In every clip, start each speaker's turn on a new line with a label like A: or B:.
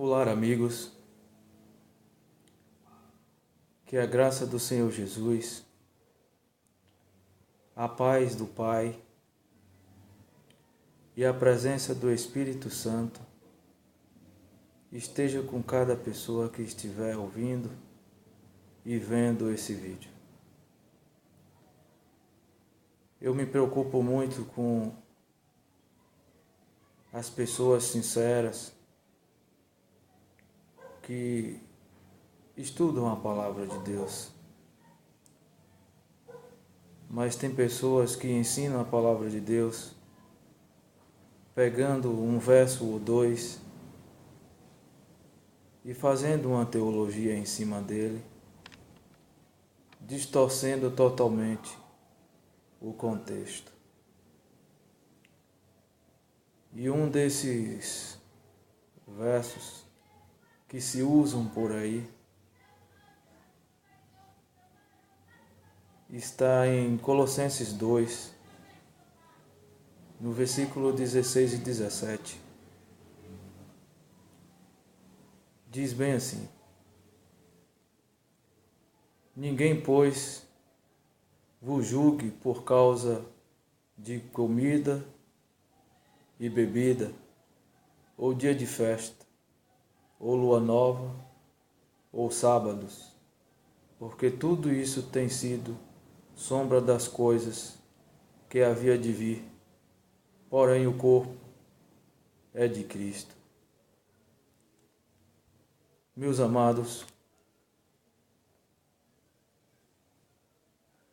A: Olá, amigos. Que a graça do Senhor Jesus, a paz do Pai e a presença do Espírito Santo esteja com cada pessoa que estiver ouvindo e vendo esse vídeo. Eu me preocupo muito com as pessoas sinceras que estudam a palavra de Deus, mas tem pessoas que ensinam a palavra de Deus pegando um verso ou dois e fazendo uma teologia em cima dele, distorcendo totalmente o contexto. E um desses versos que se usam por aí está em Colossenses 2, no versículo 16 e 17. Diz bem assim: ninguém, pois, vos julgue por causa de comida e bebida, ou dia de festa, ou lua nova, ou sábados, porque tudo isso tem sido sombra das coisas que havia de vir, porém o corpo é de Cristo. Meus amados,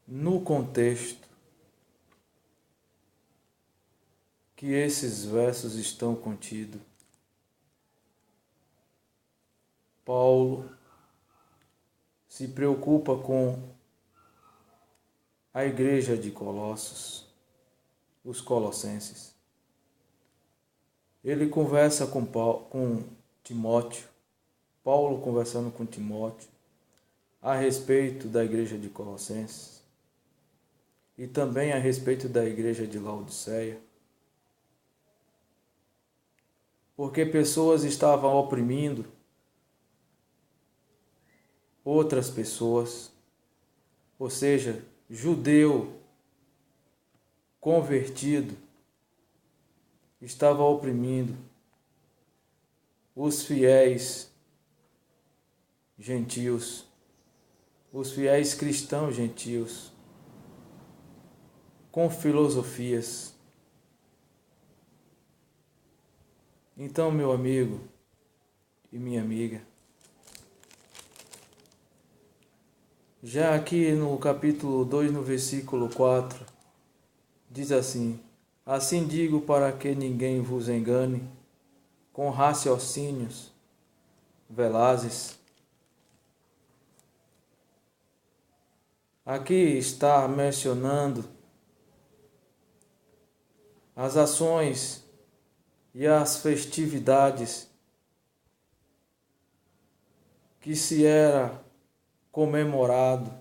A: no contexto que esses versos estão contidos, Paulo se preocupa com a igreja de Colossos, os colossenses. Ele conversa com Timóteo, Paulo conversando com Timóteo a respeito da igreja de Colossenses e também a respeito da igreja de Laodiceia, porque pessoas estavam oprimindo outras pessoas, ou seja, judeu convertido estava oprimindo os fiéis gentios, os fiéis cristãos gentios, com filosofias. Então, meu amigo e minha amiga, já aqui no capítulo 2, no versículo 4, diz assim: assim digo para que ninguém vos engane com raciocínios velazes. Aqui está mencionando as ações e as festividades que se era comemorado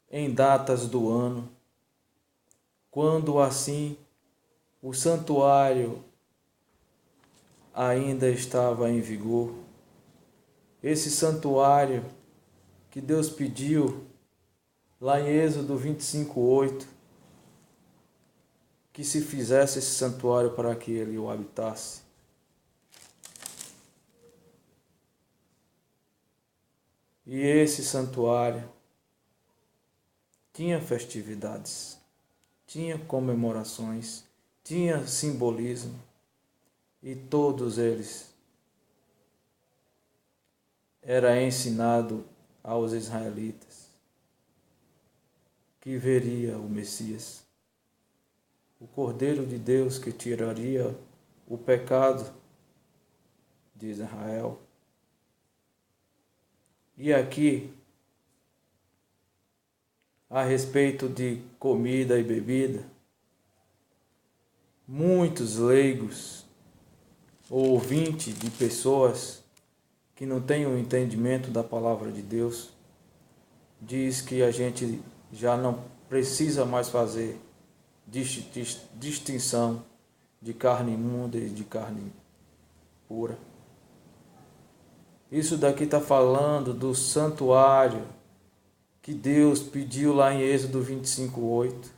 A: em datas do ano, quando assim o santuário ainda estava em vigor. Esse santuário que Deus pediu lá em Êxodo 25:8, que se fizesse esse santuário para que ele o habitasse. E esse santuário tinha festividades, tinha comemorações, tinha simbolismo, e todos eles era ensinado aos israelitas que veria o Messias, o Cordeiro de Deus que tiraria o pecado de Israel. E aqui, a respeito de comida e bebida, muitos leigos ou ouvintes de pessoas que não têm o entendimento da palavra de Deus, diz que a gente já não precisa mais fazer distinção de carne imunda e de carne pura. Isso daqui está falando do santuário que Deus pediu lá em Êxodo 25:8.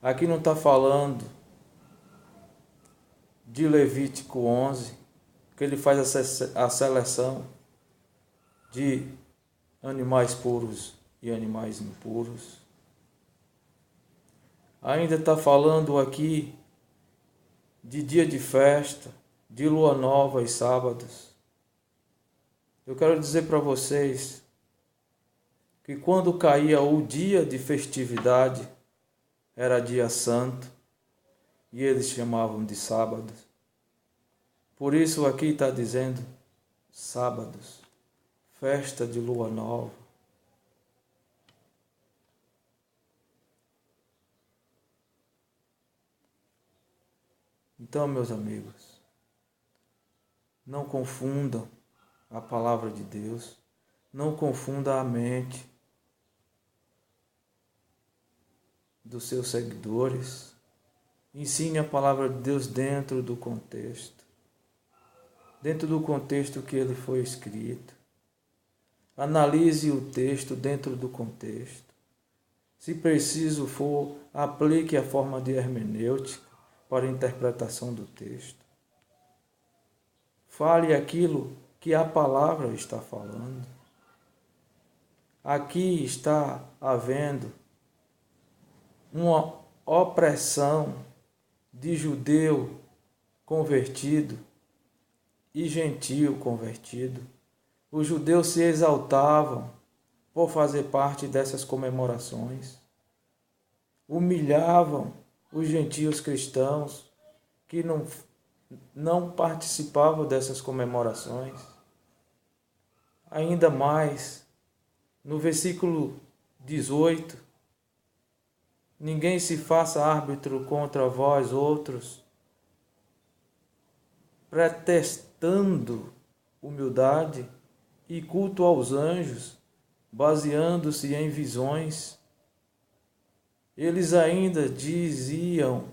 A: Aqui não está falando de Levítico 11, que ele faz a seleção de animais puros e animais impuros. Ainda está falando aqui de dia de festa, de lua nova e sábados. Eu quero dizer para vocês que quando caía o dia de festividade, era dia santo, e eles chamavam de sábados. Por isso aqui está dizendo sábados, festa de lua nova. Então, meus amigos, não confundam a palavra de Deus, não confunda a mente dos seus seguidores. Ensine a palavra de Deus dentro do contexto que ele foi escrito. Analise o texto dentro do contexto. Se preciso for, aplique a forma de hermenêutica para a interpretação do texto. Fale aquilo que a palavra está falando. Aqui está havendo uma opressão de judeu convertido e gentio convertido. Os judeus se exaltavam por fazer parte dessas comemorações, humilhavam os gentios cristãos que não participavam dessas comemorações. Ainda mais, no versículo 18, ninguém se faça árbitro contra vós outros, pretextando humildade e culto aos anjos, baseando-se em visões. Eles ainda diziam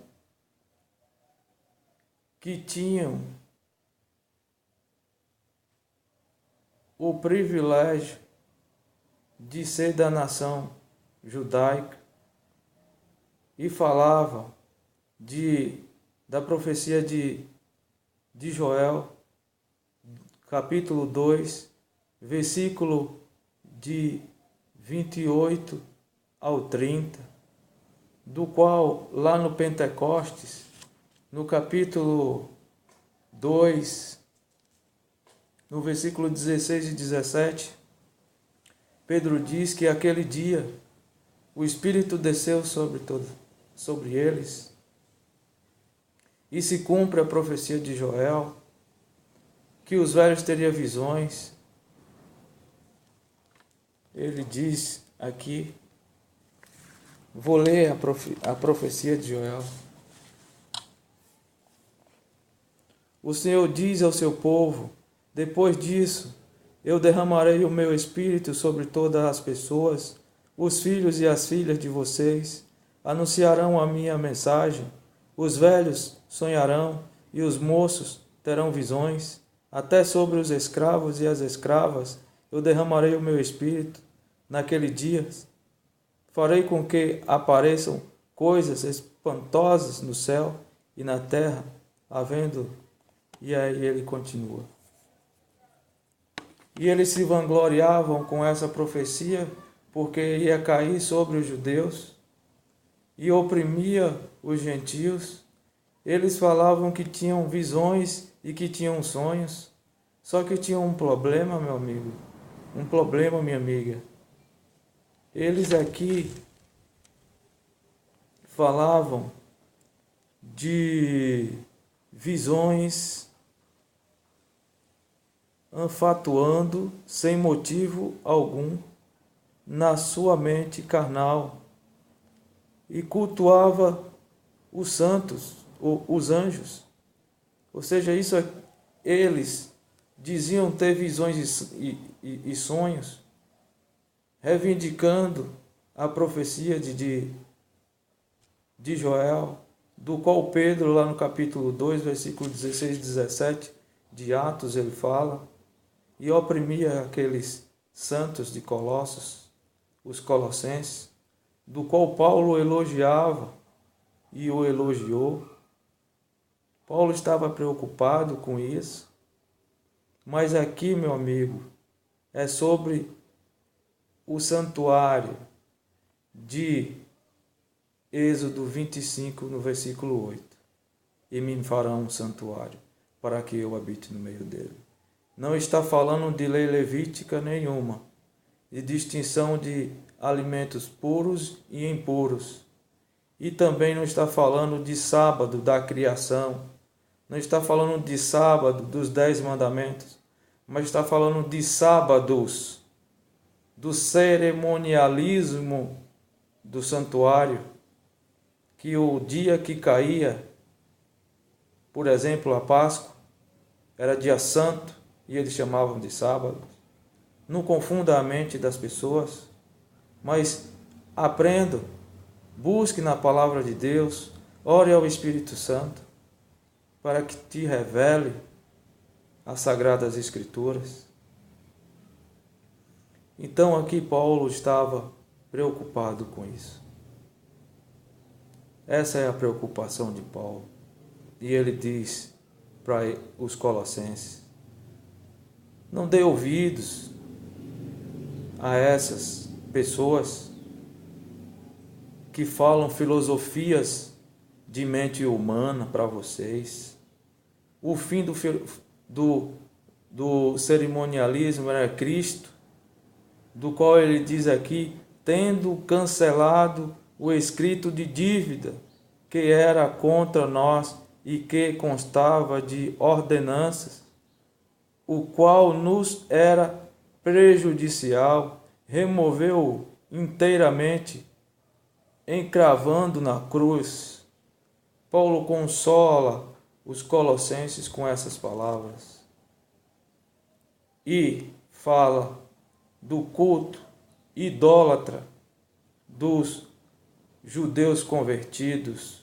A: que tinham o privilégio de ser da nação judaica e falavam da profecia de Joel, capítulo 2, versículo de 28 ao 30, do qual lá no Pentecostes, no capítulo 2, no versículo 16 e 17, Pedro diz que aquele dia o Espírito desceu sobre eles, e se cumpre a profecia de Joel, que os velhos teriam visões. Ele diz aqui, vou ler a profecia de Joel. O Senhor diz ao seu povo: depois disso, eu derramarei o meu espírito sobre todas as pessoas. Os filhos e as filhas de vocês anunciarão a minha mensagem. Os velhos sonharão e os moços terão visões. Até sobre os escravos e as escravas eu derramarei o meu espírito. Naquele dia, farei com que apareçam coisas espantosas no céu e na terra, havendo... E aí ele continua. E eles se vangloriavam com essa profecia, porque ia cair sobre os judeus e oprimia os gentios. Eles falavam que tinham visões e que tinham sonhos, só que tinham um problema, meu amigo, um problema, minha amiga. Eles aqui falavam de visões, anfatuando sem motivo algum na sua mente carnal, e cultuava os santos, os anjos. Ou seja, eles diziam ter visões e sonhos, reivindicando a profecia de Joel, do qual Pedro, lá no capítulo 2, versículo 16 e 17 de Atos, ele fala. e oprimia aqueles santos de Colossos, os colossenses, do qual Paulo elogiava e o elogiou. Paulo estava preocupado com isso, mas aqui, meu amigo, é sobre o santuário de Êxodo 25, no versículo 8. E me farão um santuário, para que eu habite no meio dele. Não está falando de lei levítica nenhuma, de distinção de alimentos puros e impuros. E também não está falando de sábado da criação, não está falando de sábado dos 10 mandamentos, mas está falando de sábados, do cerimonialismo do santuário, que o dia que caía, por exemplo, a Páscoa, era dia santo e eles chamavam de sábado. Não confunda a mente das pessoas, mas aprenda, busque na palavra de Deus, ore ao Espírito Santo, para que te revele as Sagradas Escrituras. Então aqui Paulo estava preocupado com isso. Essa é a preocupação de Paulo. E ele diz para os colossenses: não dê ouvidos a essas pessoas que falam filosofias de mente humana para vocês. O fim do cerimonialismo era Cristo, do qual ele diz aqui, tendo cancelado o escrito de dívida que era contra nós e que constava de ordenanças, o qual nos era prejudicial, removeu inteiramente, encravando na cruz. Paulo consola os colossenses com essas palavras e fala do culto idólatra dos judeus convertidos,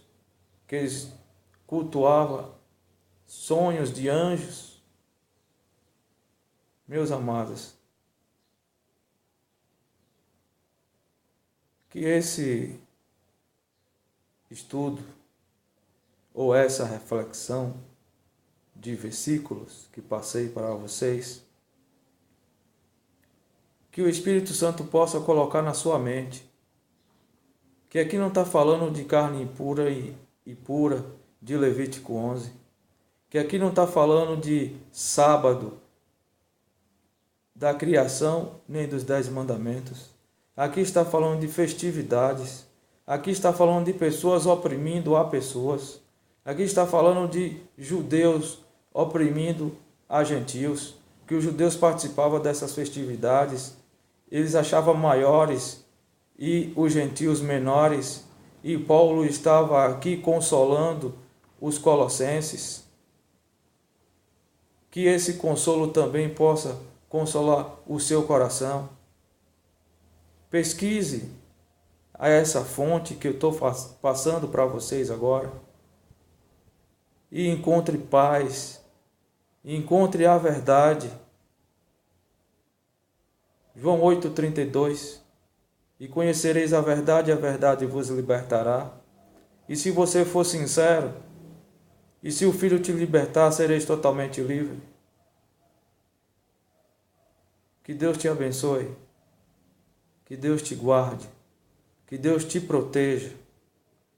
A: que eles cultuavam sonhos de anjos. Meus amados, que esse estudo ou essa reflexão de versículos que passei para vocês, que o Espírito Santo possa colocar na sua mente, que aqui não está falando de carne impura e pura de Levítico 11, que aqui não está falando de sábado da criação nem dos 10 mandamentos, aqui está falando de festividades, aqui está falando de pessoas oprimindo a pessoas, aqui está falando de judeus oprimindo a gentios, que os judeus participavam dessas festividades, eles achavam maiores e os gentios menores, e Paulo estava aqui consolando os colossenses. Que esse consolo também possa consolar o seu coração. Pesquise a essa fonte que eu estou passando para vocês agora e encontre paz, encontre a verdade. João 8,32: e conhecereis a verdade vos libertará. E se você for sincero, e se o Filho te libertar, sereis totalmente livre. Que Deus te abençoe, que Deus te guarde, que Deus te proteja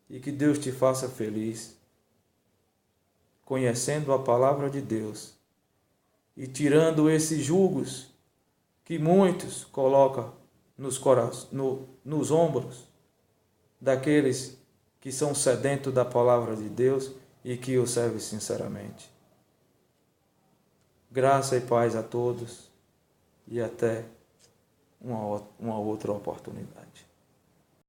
A: e que Deus te faça feliz, conhecendo a palavra de Deus e tirando esses julgos que muitos colocam nos ombros daqueles que são sedentos da palavra de Deus e que o servem sinceramente. Graça e paz a todos e até uma outra oportunidade.